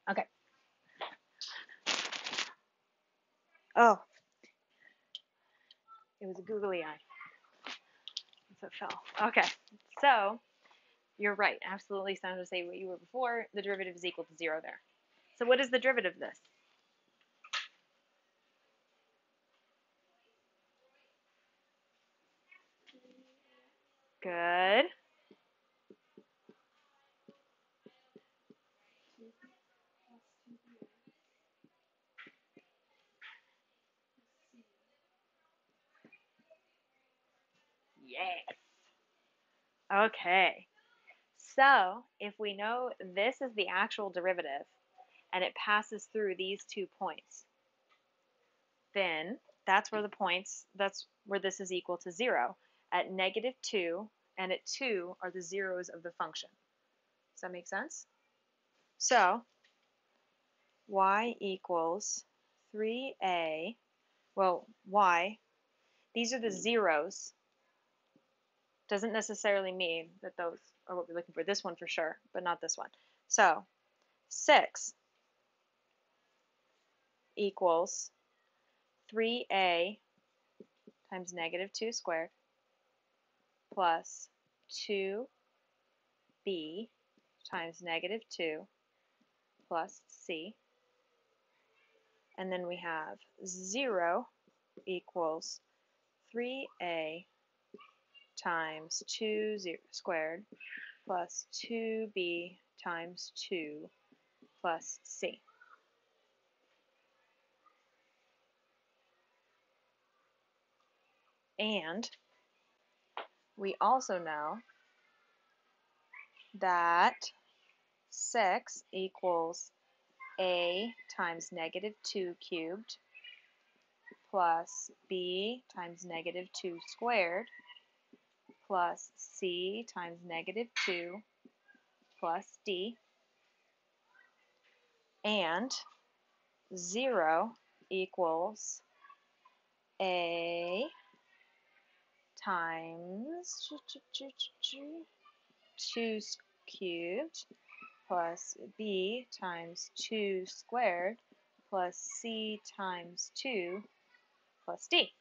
Okay. Oh, it was a googly eye. So it fell. Okay, so you're right. Absolutely sound to say what you were before. The derivative is equal to 0 there. So what is the derivative of this? Good. Yes. Okay. So if we know this is the actual derivative and it passes through these 2 points, then that's where this is equal to 0. At -2 and at 2 are the zeros of the function. Does that make sense? So y equals 3a, well, y, these are the zeros. Doesn't necessarily mean that those are what we're looking for. This one for sure, but not this one. So 6 equals 3a times -2 squared plus 2b times -2 plus c. And then we have 0 equals 3a times 2 squared plus 2b times 2 plus c. And we also know that 6 equals a times -2 cubed plus b times -2 squared plus c times -2 plus d, and 0 equals a times 2 cubed plus b times 2 squared plus c times 2 plus d.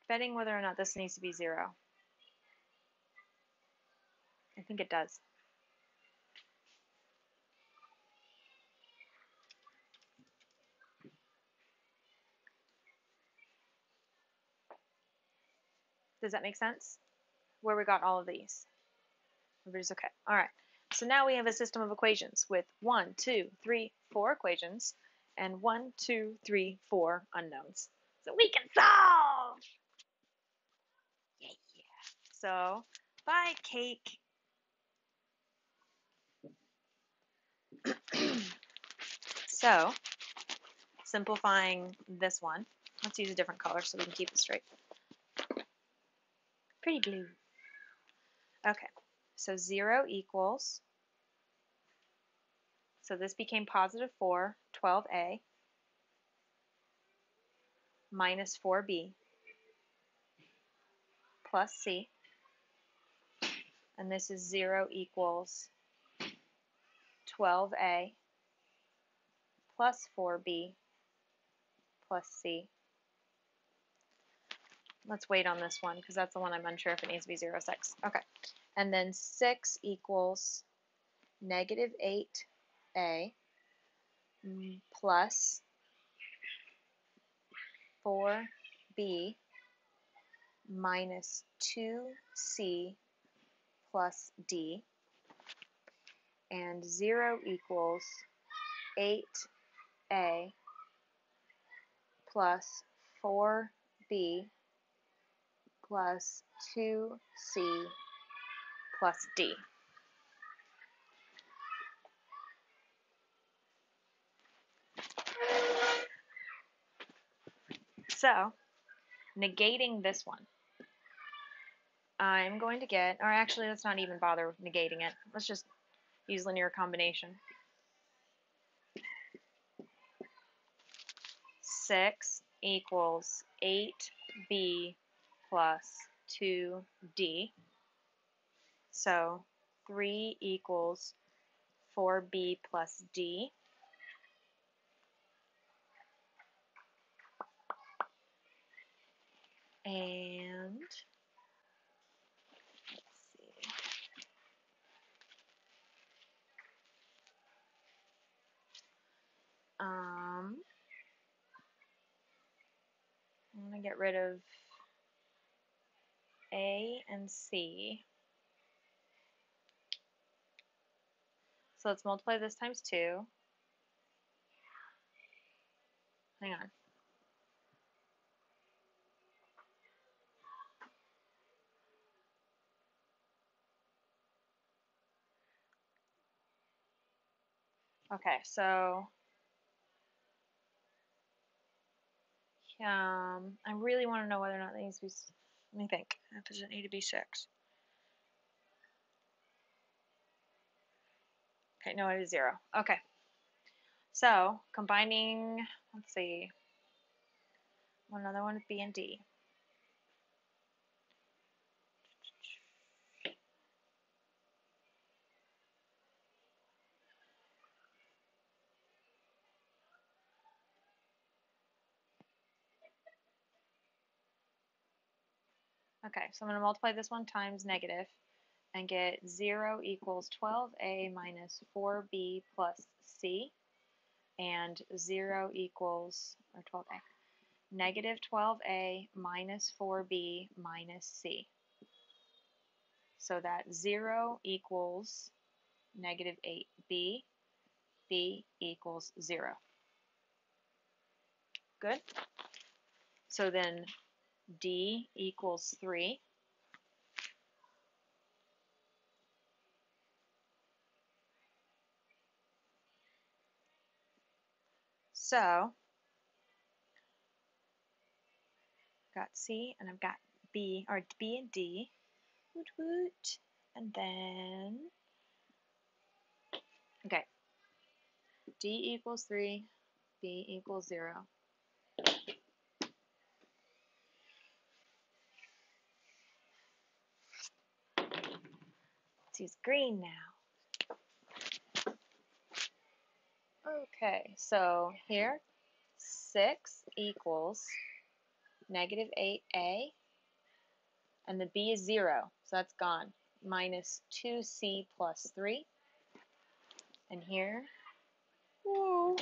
Debating whether or not this needs to be 0. I think it does. Does that make sense? Where we got all of these? Everybody's okay. All right. So now we have a system of equations with 1, 2, 3, 4 equations and 1, 2, 3, 4 unknowns. So we can solve! Yeah. So, bye, cake. So, simplifying this one, let's use a different color so we can keep it straight. Pretty blue. Okay, so 0 equals, so this became positive 4, 12a, minus 4b, plus c, and this is 0 equals 12a plus 4b plus c. Let's wait on this one because that's the one I'm unsure if it needs to be 0, 6. Okay, and then 6 equals -8a plus 4b minus 2c plus d, and 0 equals 8a plus 4b plus 2c plus d. So, negating this one, I'm going to get, or actually let's not even bother negating it. Let's just use linear combination. 6 equals 8b plus 2d. So 3 equals 4b plus d. And let's see. I'm going to get rid of A and C. So let's multiply this times 2. Hang on. Okay, so I really want to know whether or not that needs to be, let me think, does it need to be 6? Okay, no, it is 0. Okay, so combining, let's see, another one with B and D. Okay, so I'm going to multiply this one times negative and get 0 equals 12a minus 4b plus c, and 0 equals, or 12a, negative 12a minus 4b minus c. So that 0 equals negative 8b, b equals 0. Good? So then d equals 3. So I've got C and I've got B, or B and D. Woot woot. And then, okay, D equals 3, B equals 0. Let's use green now. Okay, so here, 6 equals negative 8a, and the b is 0, so that's gone, minus 2c plus 3. And here, whoa,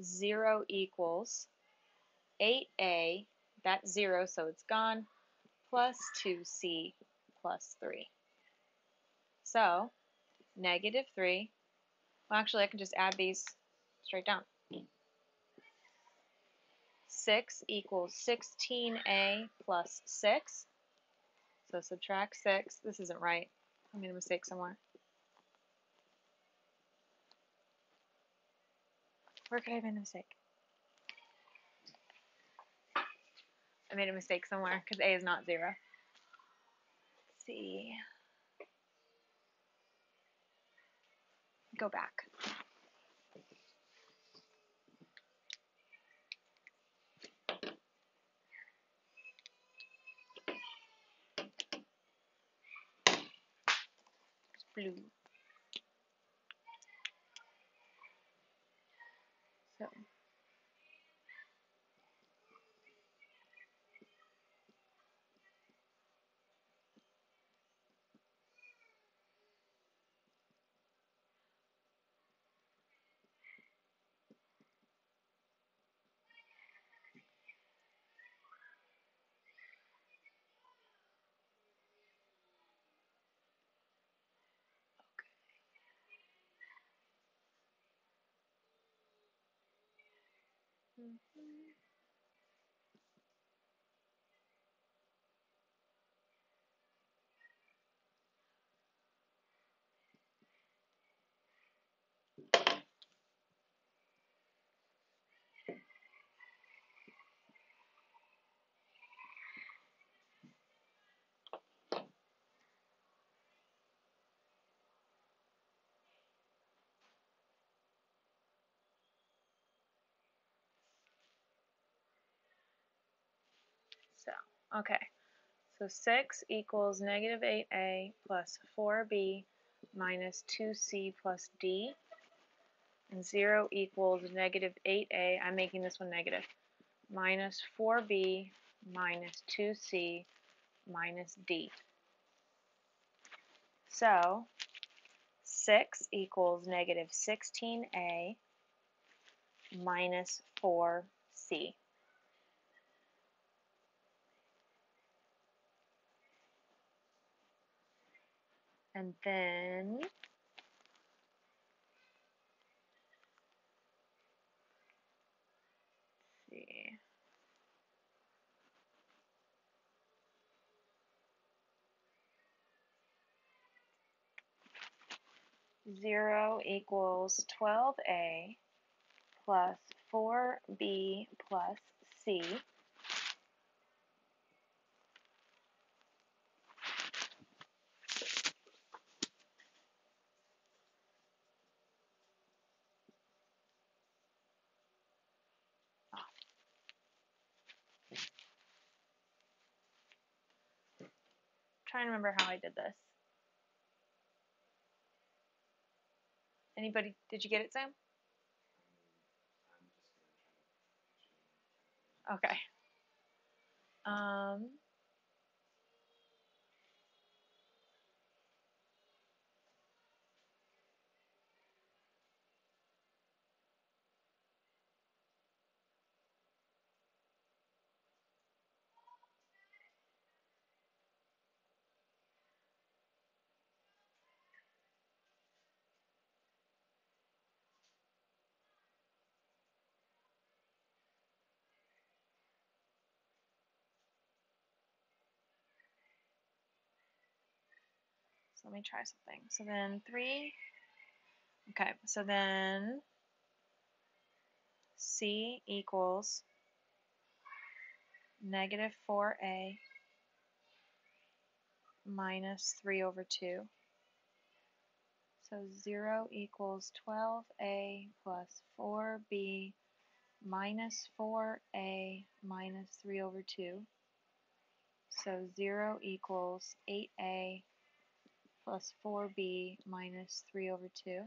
0 equals 8a, that's 0, so it's gone, plus 2c plus 3. So, negative 3, well actually I can just add these straight down. 6 equals 16a plus 6. So subtract 6. This isn't right. I made a mistake somewhere. Where could I have made a mistake? I made a mistake somewhere because a is not 0. Let's see. Go back. Blue. So So, okay. So 6 equals negative 8a plus 4b minus 2c plus d. And 0 equals negative 8a, I'm making this one negative, minus 4b minus 2c minus d. So 6 equals negative 16a minus 4c. And then see. 0 equals 12a plus 4b plus c. Trying to remember how I did this. Anybody, did you get it, Sam? Okay. So let me try something. So then 3, okay, so then c equals negative 4a minus 3 over 2. So 0 equals 12a plus 4b minus 4a minus 3 over 2. So 0 equals 8a plus 4b minus 3 over 2.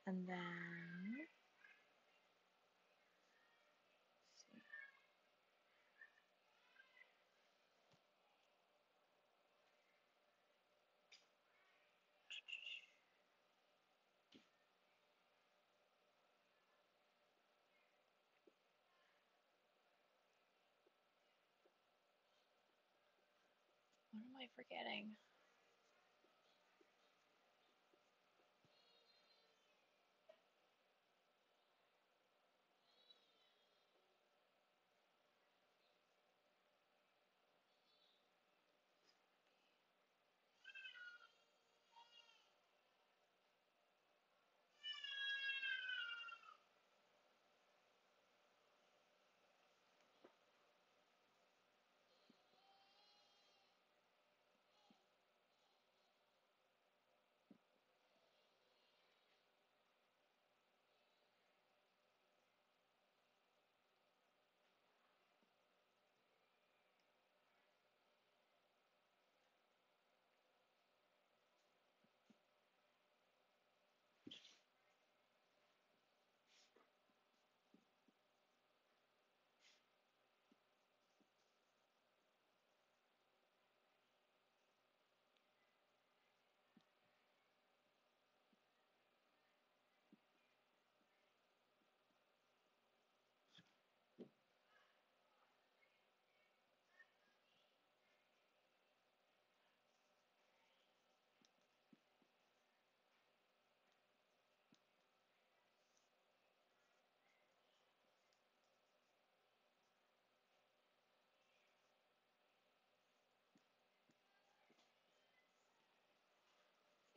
And then, what am I forgetting?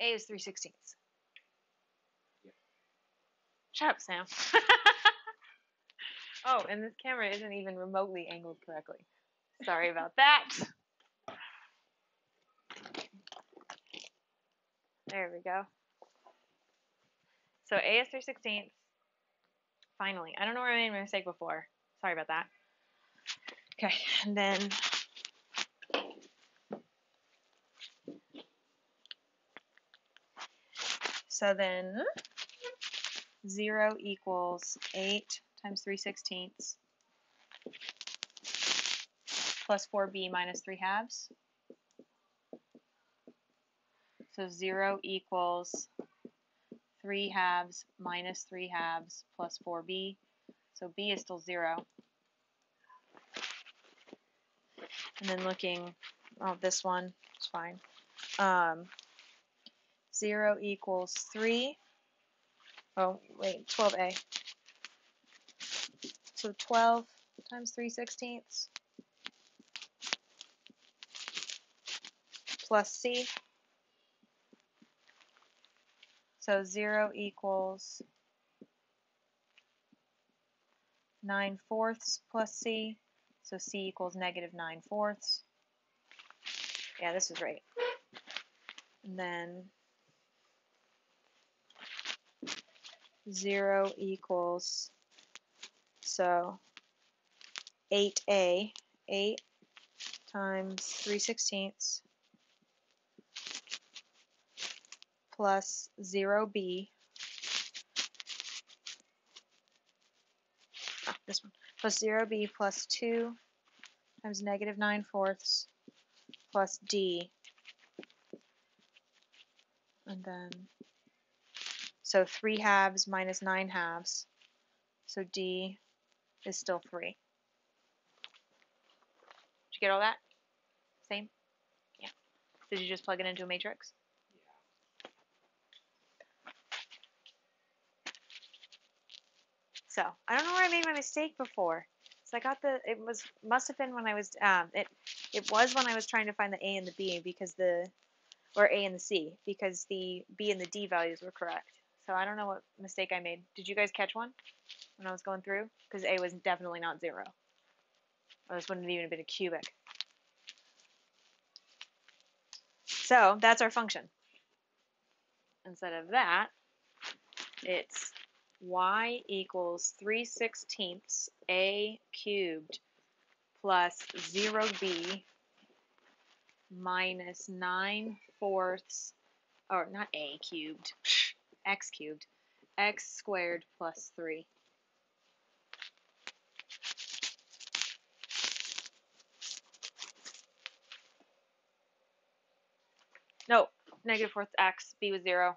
A is 3/16. Yeah. Shut up, Sam. Oh, and this camera isn't even remotely angled correctly. Sorry about that. There we go. So A is 3/16. Finally. I don't know where I made my mistake before. Sorry about that. Okay, and then so then 0 equals 8 times 3/16 plus 4b minus 3/2. So 0 equals 3/2 minus 3/2 plus 4b. So b is still 0. And then looking, oh, this one is fine. 0 equals 3. Oh, wait, 12a. So 12 times 3/16 plus c. So 0 equals 9/4 plus c. So c equals negative 9/4. Yeah, this is right. And then 0 equals, so 8a, 8 times 3/16 plus 0b, this one, plus 0b plus 2 times negative 9/4 plus d. And then, so 3/2 minus 9/2. So d is still 3. Did you get all that? Same? Yeah. Did you just plug it into a matrix? So I don't know where I made my mistake before. So I got the, it was, must have been when I was, it was when I was trying to find the a and the b because or a and the c, because the b and the d values were correct. So I don't know what mistake I made. Did you guys catch one when I was going through? Because a was definitely not 0. Or this wouldn't have even been a cubic. So that's our function. Instead of that, it's y equals 3/16 a cubed plus 0b minus 9/4, or not a cubed, x cubed, x squared plus 3. No, negative 4th x, b was 0.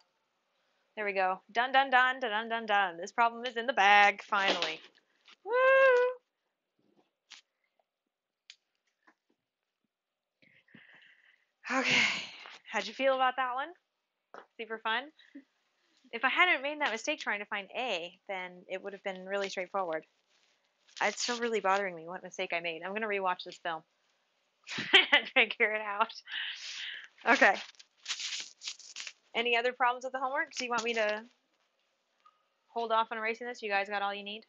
There we go. Done, done, done, done, done, done, done. This problem is in the bag, finally. Woo! Okay, how'd you feel about that one? Super fun? If I hadn't made that mistake trying to find A, then it would have been really straightforward. It's still really bothering me what mistake I made. I'm going to rewatch this film and figure it out. Okay. Any other problems with the homework? Do you want me to hold off on erasing this? You guys got all you need?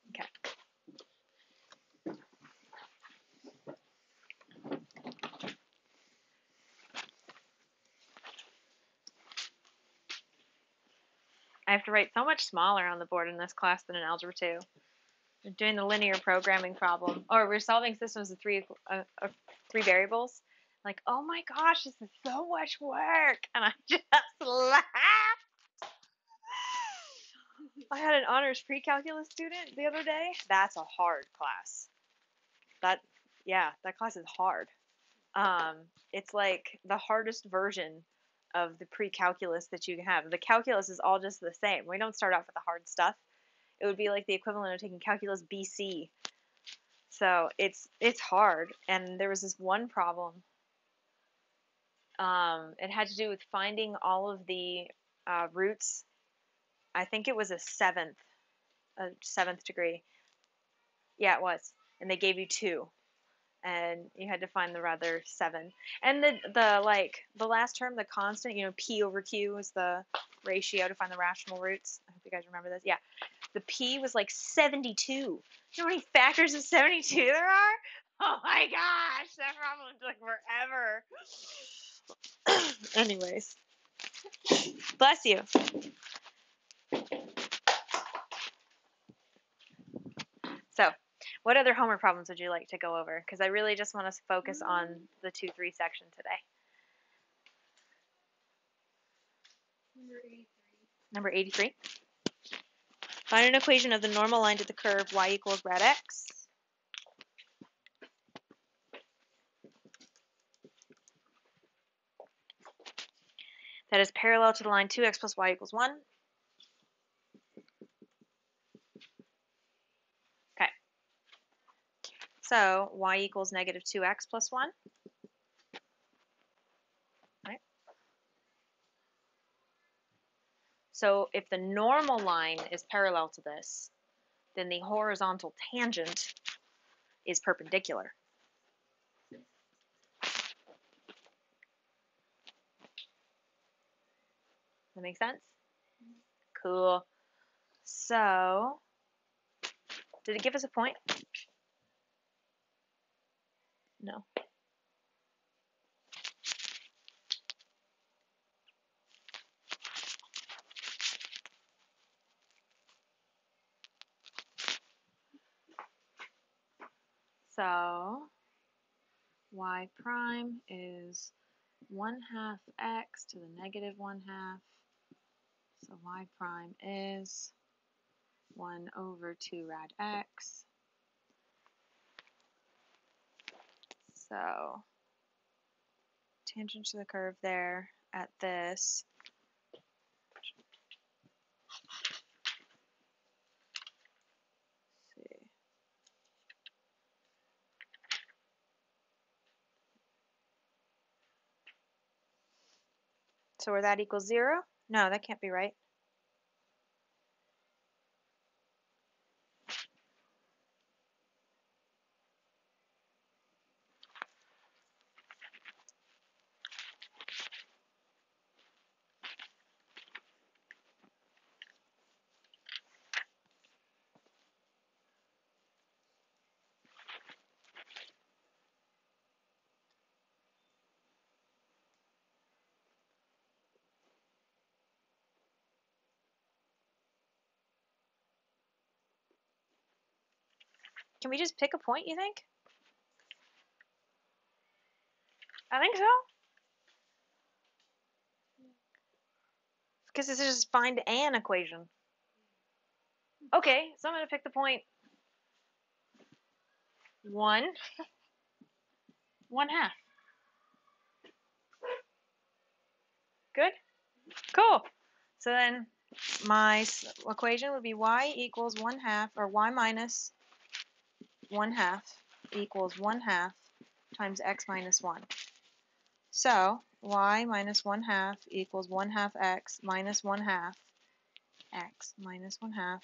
Okay. I have to write so much smaller on the board in this class than in Algebra 2. We're doing the linear programming problem. Or we're solving systems of three variables. Like, oh my gosh, this is so much work. And I just laughed. I had an honors pre-calculus student the other day. That's a hard class. That class is hard. It's like the hardest version of the pre-calculus that you can have. The calculus is all just the same. We don't start off with the hard stuff. It would be like the equivalent of taking calculus BC. So it's hard. And there was this one problem. It had to do with finding all of the roots. I think it was a seventh degree. Yeah, it was. And they gave you 2. And you had to find the other 7. And the last term, the constant, P over Q is the ratio to find the rational roots. I hope you guys remember this. Yeah. The P was like 72. You know how many factors of 72 there are? Oh my gosh, that problem took forever. Anyways. Bless you. What other homework problems would you like to go over? Because I really just want to focus on the 2-3 section today. Number 83. Number 83. Find an equation of the normal line to the curve y equals rad x. That is parallel to the line 2x plus y equals 1. Okay. So y equals negative 2x plus 1. Right. So if the normal line is parallel to this, then the horizontal tangent is perpendicular. That make sense? Cool. So, did it give us a point? No. So, y prime is 1/2 x to the negative 1/2. So y prime is 1 over 2 rad x. So tangent to the curve there at this. Let's see. So where that equals 0? No, that can't be right. Can we just pick a point, you think? I think so. Because this is just find an equation. Okay, so I'm going to pick the point 1, 1/2. Good? Cool. So then my equation would be y equals 1/2, or y minus 1/2 equals 1/2 times x minus 1. So y minus 1/2 equals 1/2 x minus 1/2 x minus 1/2.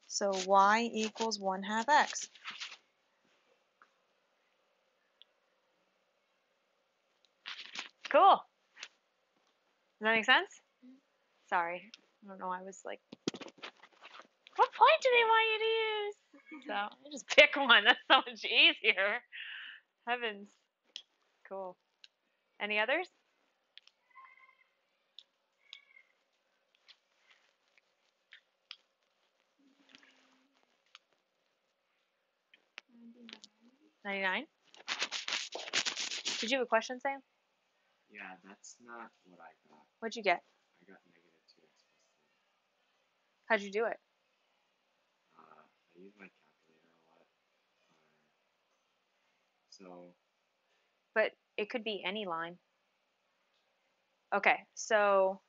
So y equals 1/2 x. Cool. Does that make sense? Sorry. I don't know. I was like, what point do they want you to use? So I just pick one. That's so much easier. Heavens. Cool. Any others? $99. 99? Did you have a question, Sam? Yeah, that's not what I got. What'd you get? I got negative 2x plus 3. How'd you do it? I use my calculator a lot. So, But it could be any line. Okay, so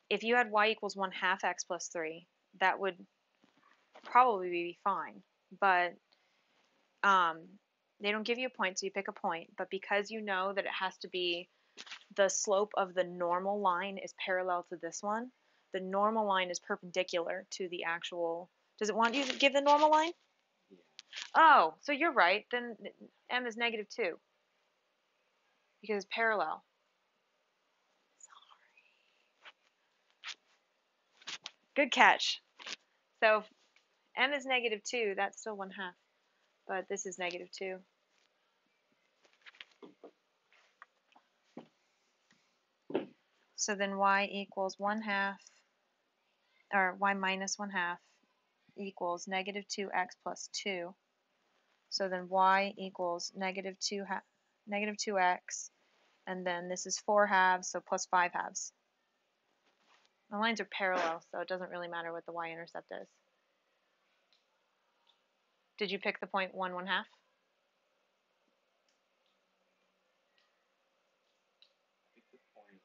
if you had y equals 1/2 x plus 3, that would probably be fine. But they don't give you a point, so you pick a point. But because you know that it has to be the slope of the normal line is parallel to this one, the normal line is perpendicular to the actual. Does it want you to give the normal line? yeah. Oh, so you're right. Then m is negative 2 because it's parallel. Good catch. So if m is negative 2, that's still 1/2. But this is negative 2. So then y equals 1/2, or y minus 1/2 equals negative 2x plus 2. So then y equals negative 2x, and then this is 4 halves, so plus 5 halves. The lines are parallel, so it doesn't really matter what the y-intercept is. Did you pick the point 1 1/2? I think the point 1 1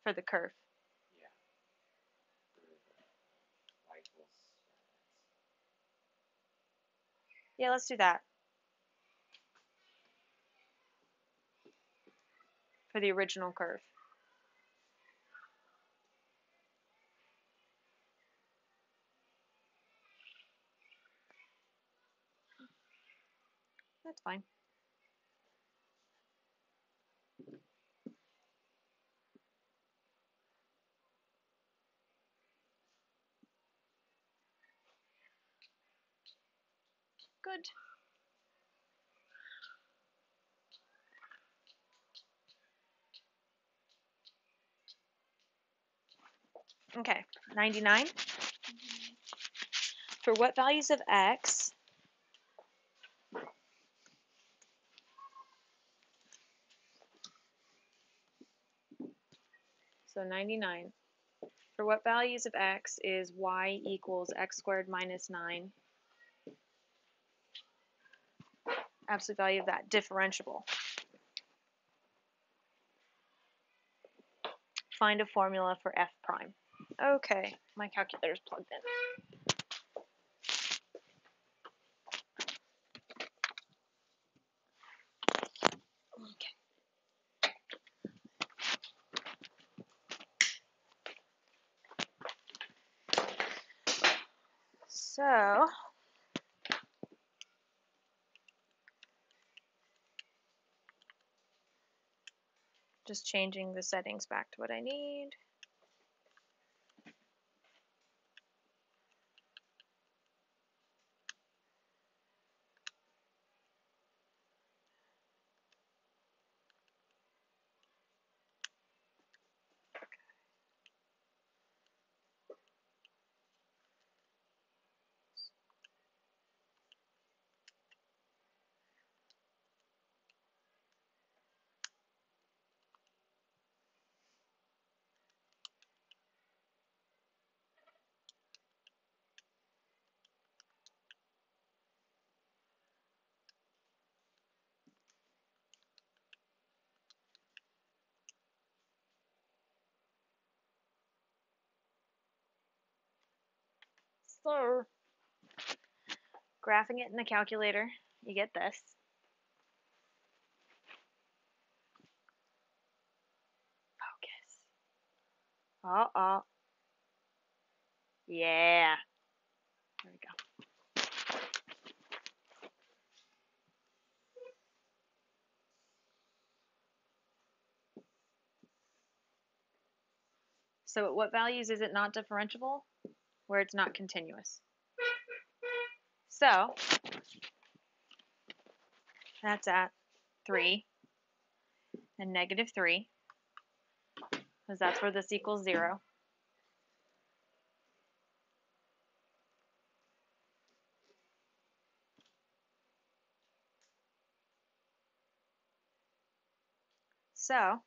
For the curve. yeah, for the y equals x. Yeah, let's do that. For the original curve. That's fine. Good. Okay, 99. For what values of x so 99. For what values of x is y equals x squared minus 9? Absolute value of that differentiable. Find a formula for f prime. Okay, my calculator's plugged in. Okay. So, just changing the settings back to what I need. So, graphing it in the calculator, you get this. Focus. Uh-oh. Yeah. There we go. So at what values is it not differentiable? Where it's not continuous. So that's at 3 and negative 3, because that's where this equals 0. So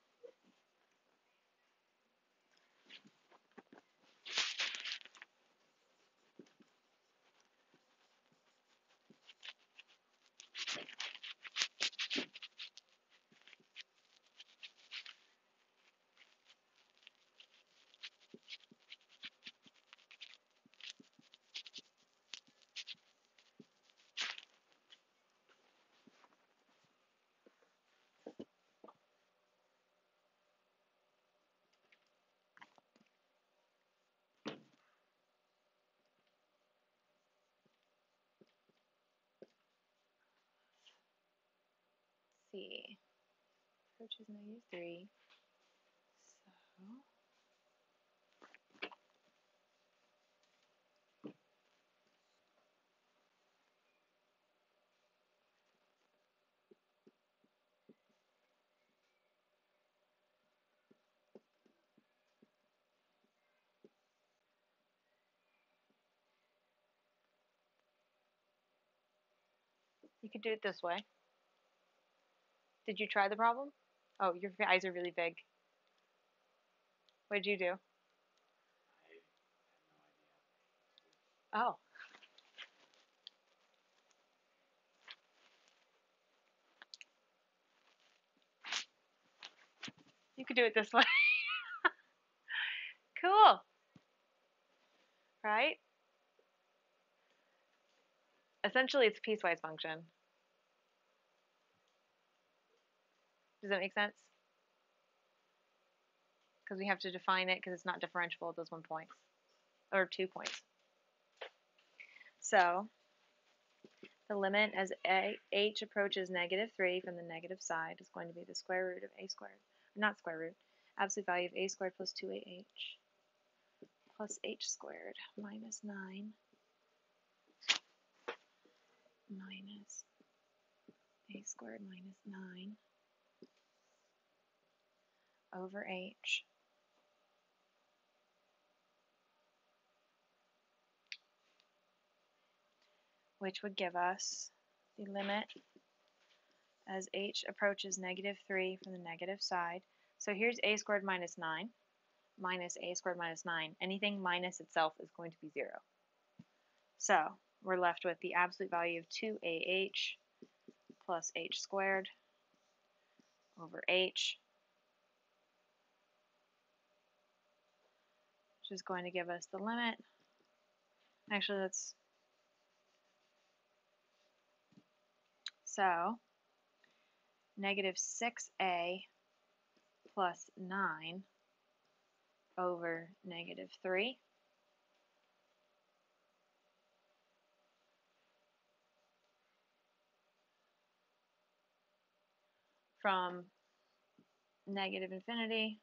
see, which is negative 3. So You could do it this way. Did you try the problem? Oh, your eyes are really big. What did you do? I have no idea. Oh. You could do it this way. Cool. Right? Essentially, it's a piecewise function. Does that make sense? Because we have to define it because it's not differentiable at those 1 point. Or 2 points. So, the limit as h approaches -3 from the negative side is going to be the square root of a squared. Not square root. Absolute value of a squared plus 2ah plus h squared minus 9 minus a squared minus 9 over h which would give us the limit as h approaches -3 from the negative side. So here's a squared minus 9 minus a squared minus 9. Anything minus itself is going to be 0. So we're left with the absolute value of 2ah plus h squared over h, which is going to give us the limit. Actually, let's, so -6a plus 9 over -3 from negative infinity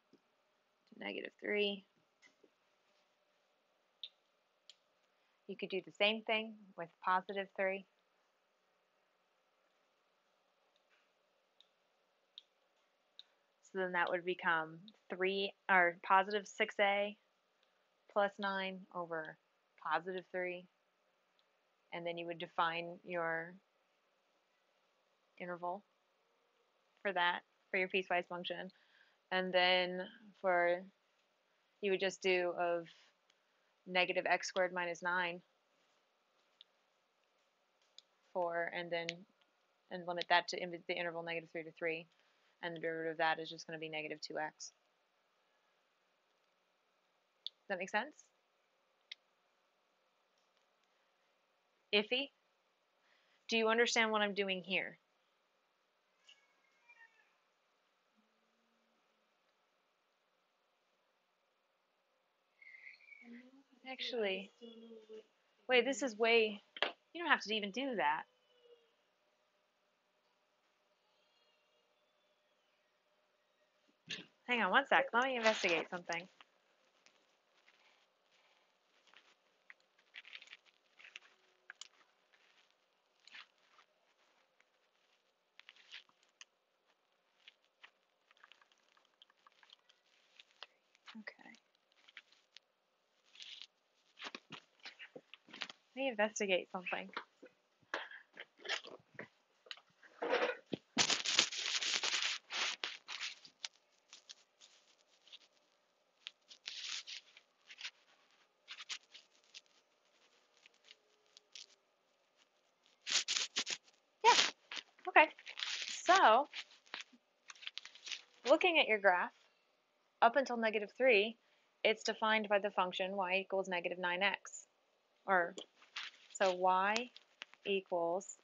to -3. You could do the same thing with positive 3. So then that would become 3 or positive 6a plus 9 over positive 3. And then you would define your interval for that, for your piecewise function. And then for, you would just do of negative x squared minus 9 for, and then and limit that to the interval -3 to 3. And the derivative of that is just going to be -2x. Does that make sense? Iffy? Do you understand what I'm doing here? Actually, wait, this is way, you don't have to even do that. Hang on one sec, let me investigate something. Okay. Let me investigate something. Yeah, okay. So, looking at your graph, up until -3, it's defined by the function y equals -9x. Or, so y equals,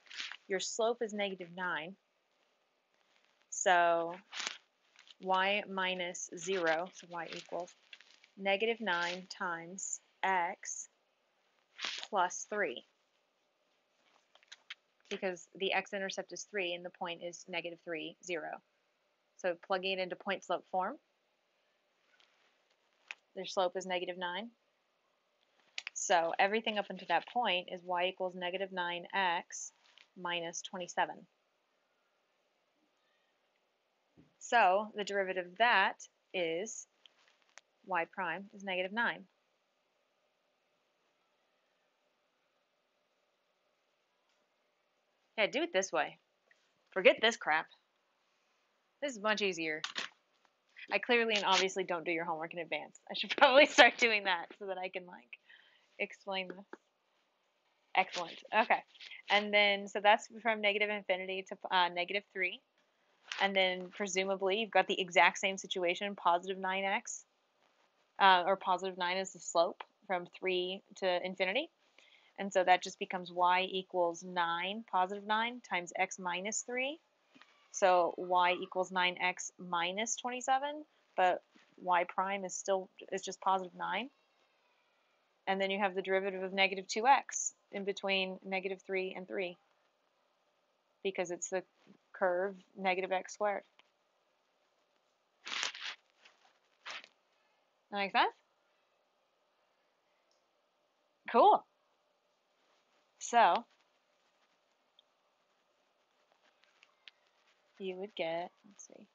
your slope is -9. So, y minus 0, so y equals -9 times x plus 3. Because the x-intercept is 3 and the point is -3, 0. So plugging it into point slope form, their slope is -9. So everything up until that point is y equals -9x minus 27. So the derivative of that is y prime is -9. Yeah, do it this way. Forget this crap. This is much easier. I clearly and obviously don't do your homework in advance. I should probably start doing that so that I can like explain this. Excellent. Okay. And then, so that's from negative infinity to -3. And then presumably you've got the exact same situation, positive 9x, or positive 9 is the slope from 3 to infinity. And so that just becomes y equals 9, positive 9, times x minus 3. So y equals 9x minus 27, but y prime is just positive 9. And then you have the derivative of negative 2x in between -3 and 3, because it's the curve negative x squared. That make sense? Cool. So you would get, let's see,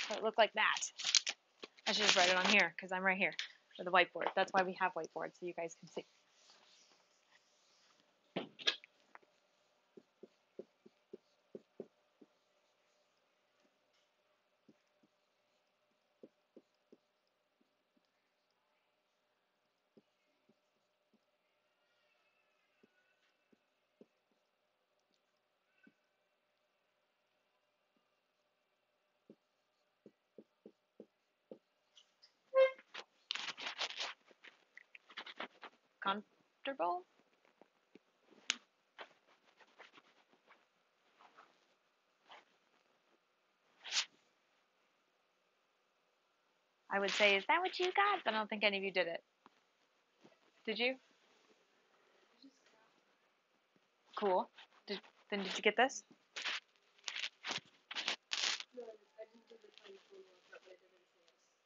so it looked like that. I should just write it on here because I'm right here with the whiteboard. That's why we have whiteboards, so you guys can see. Comfortable? I would say, is that what you got? But I don't think any of you did it. Did you? Cool. Then did you get this?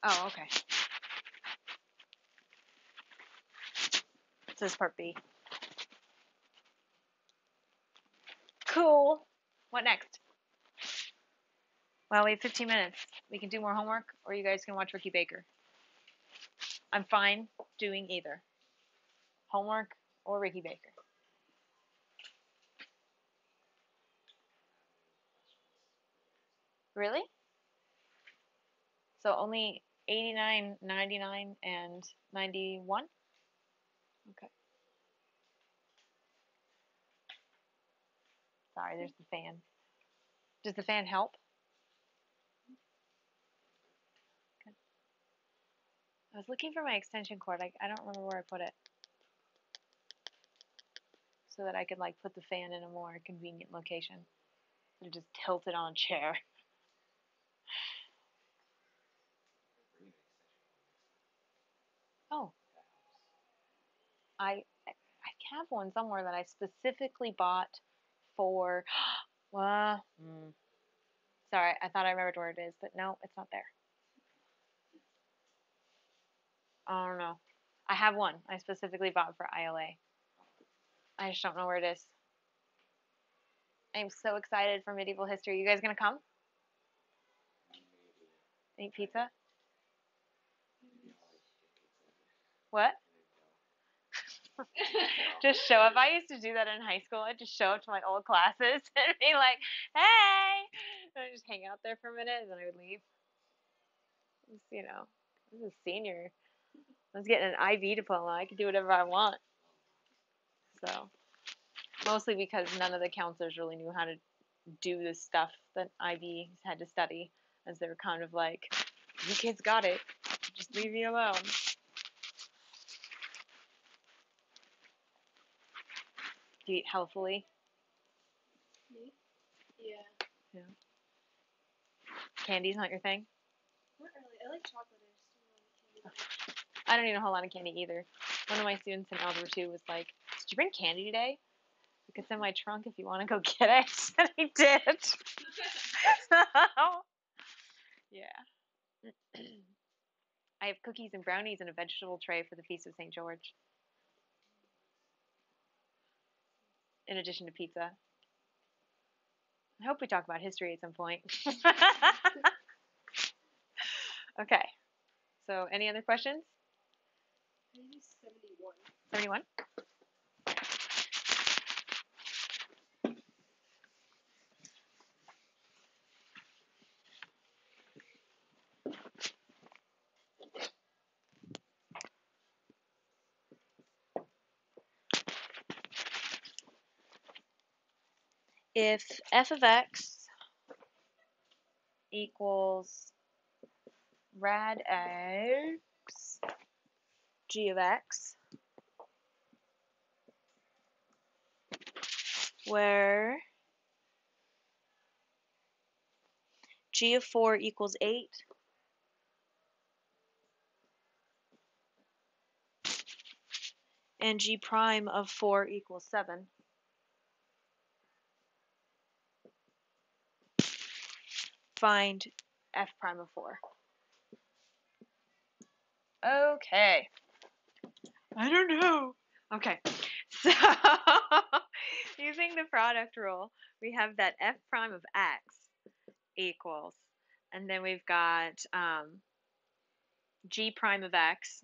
Oh, okay. So this is part B. Cool. What next? Well, we have 15 minutes. We can do more homework, or you guys can watch Ricky Baker. I'm fine doing either. Homework or Ricky Baker. Really? So only 89, 99, and 91? Okay. Sorry, there's the fan. Does the fan help? Good. I was looking for my extension cord. I don't remember where I put it. So that I could like put the fan in a more convenient location. And just tilt it on a chair. Oh. I have one somewhere that I specifically bought for well, sorry, I thought I remembered where it is, but no, it's not there. I don't know. I have one I specifically bought for ILA. I just don't know where it is. I'm so excited for medieval history. You guys gonna come? Eat pizza? What? Just show up. I used to do that in high school. I'd just show up to my old classes and be like, hey! And I'd just hang out there for a minute and then I would leave. Just, I was a senior. I was getting an IB diploma. I could do whatever I want. So, mostly because none of the counselors really knew how to do the stuff that IBs had to study, as they were kind of like, you kids got it. Just leave me alone. Do you eat healthfully? Me? Yeah. Yeah. Candy's not your thing? Not really. I like chocolate. I just don't like candy. I don't eat a whole lot of candy either. One of my students in Algebra 2 was like, did you bring candy today? It's in my trunk if you want to go get it. And he did. So, Yeah. I have cookies and brownies and a vegetable tray for the Feast of St. George, in addition to pizza. I hope we talk about history at some point. Okay. So, any other questions? Page 71. 71? If f of x equals rad x g of x, where g of 4 equals 8, and g prime of 4 equals 7, find f prime of 4. Okay. I don't know. Okay. So, using the product rule, we have that f prime of x equals, and then we've got g prime of x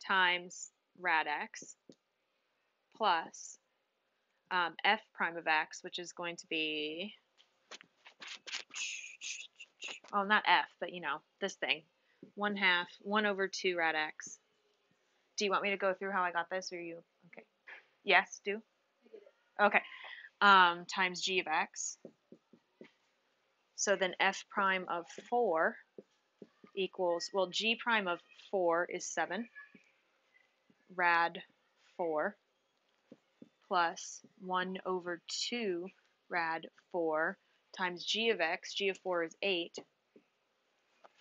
times rad x plus f prime of x, which is going to be, oh, not f, but you know, this thing, 1/2, 1/2 rad x. Do you want me to go through how I got this, or you? Okay. Yes, do? I get it. Okay. Times g of x. So then f prime of 4 equals, well, g prime of 4 is 7, rad 4, plus 1/2 rad 4 times g of x. G of 4 is 8.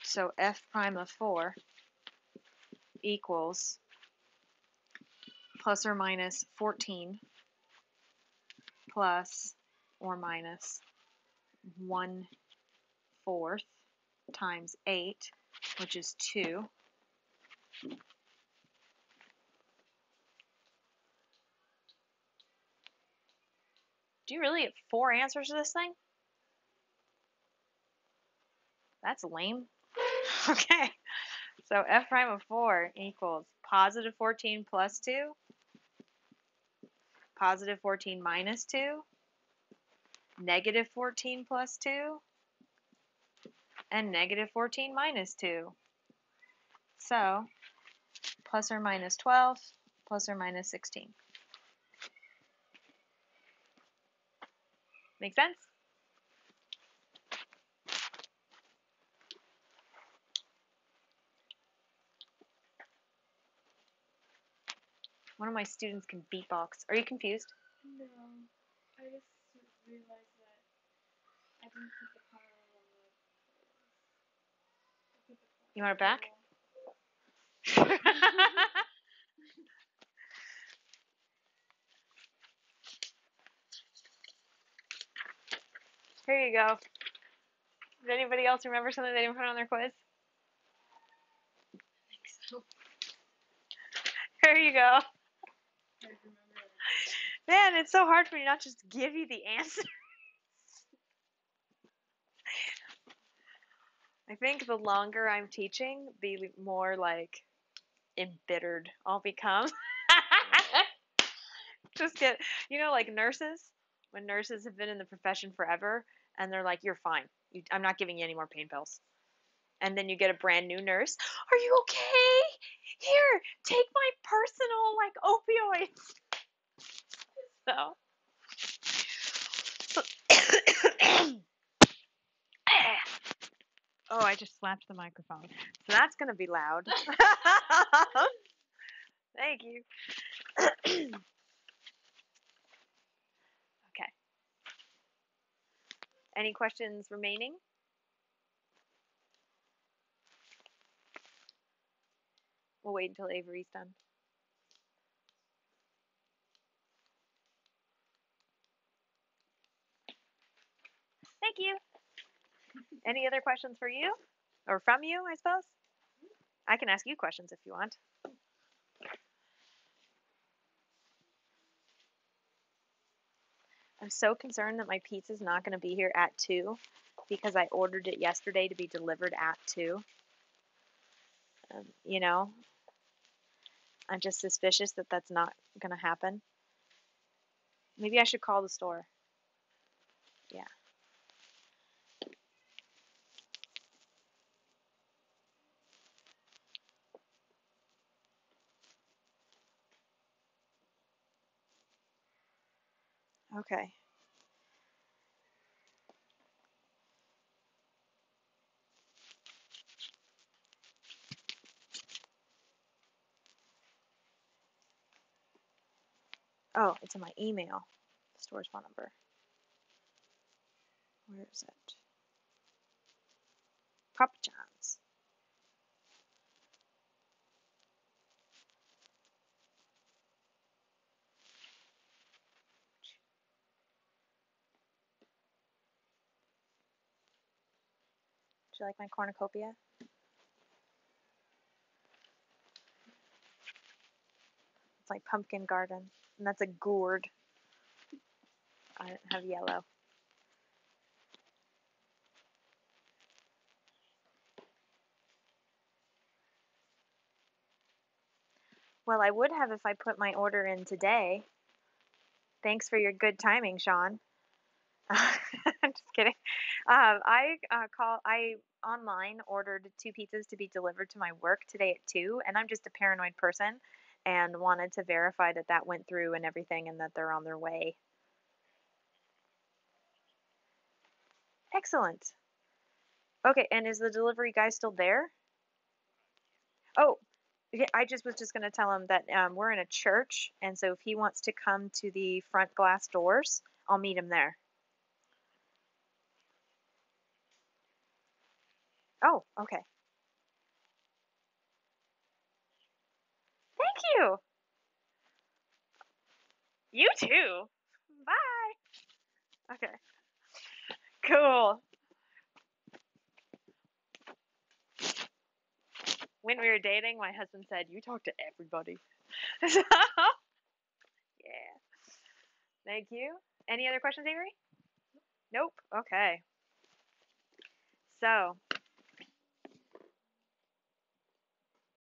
So f prime of 4 equals plus or minus 14 plus or minus 1/4 times 8, which is 2. Do you really get 4 answers to this thing? That's lame. Okay. So f prime of 4 equals positive 14 plus 2, positive 14 minus 2, negative 14 plus 2, and negative 14 minus 2. So plus or minus 12, plus or minus 16. Make sense? One of my students can beatbox. Are you confused? No. I just realized that I didn't put the power on the I put the You want it back? wall. Here you go. Did anybody else remember something they didn't put on their quiz? I think so. Here you go. I remember everything. Man, it's so hard for me not just to give you the answer. I think the longer I'm teaching, the more like embittered I'll become. Just get, you know, like nurses, when nurses have been in the profession forever and they're like, you're fine. I'm not giving you any more pain pills. And then you get a brand new nurse. Are you okay? Here, take my personal like opioids. So. Oh, I just slapped the microphone. So that's going to be loud. Thank you. Okay. Any questions remaining? We'll wait until Avery's done. Thank you. Any other questions for you? Or from you, I suppose? I can ask you questions if you want. I'm so concerned that my pizza's not going to be here at 2 because I ordered it yesterday to be delivered at 2. You know, I'm just suspicious that that's not going to happen. Maybe I should call the store. Yeah. Okay. Oh, it's in my email. The store's phone number. Where is it? Papa John's. Do you like my cornucopia? It's like pumpkin garden. And that's a gourd. I have yellow. Well, I would have if I put my order in today. Thanks for your good timing, Sean. I'm just kidding. I online ordered 2 pizzas to be delivered to my work today at 2, and I'm just a paranoid person and wanted to verify that that went through and everything and that they're on their way. Excellent. Okay, and is the delivery guy still there? Oh, yeah, I just was just going to tell him that we're in a church, and so if he wants to come to the front glass doors, I'll meet him there. Oh, okay. Thank you. You too. Bye. Okay. Cool. When we were dating, my husband said, "You talk to everybody." So, yeah. Thank you. Any other questions, Avery? Nope. Okay. So,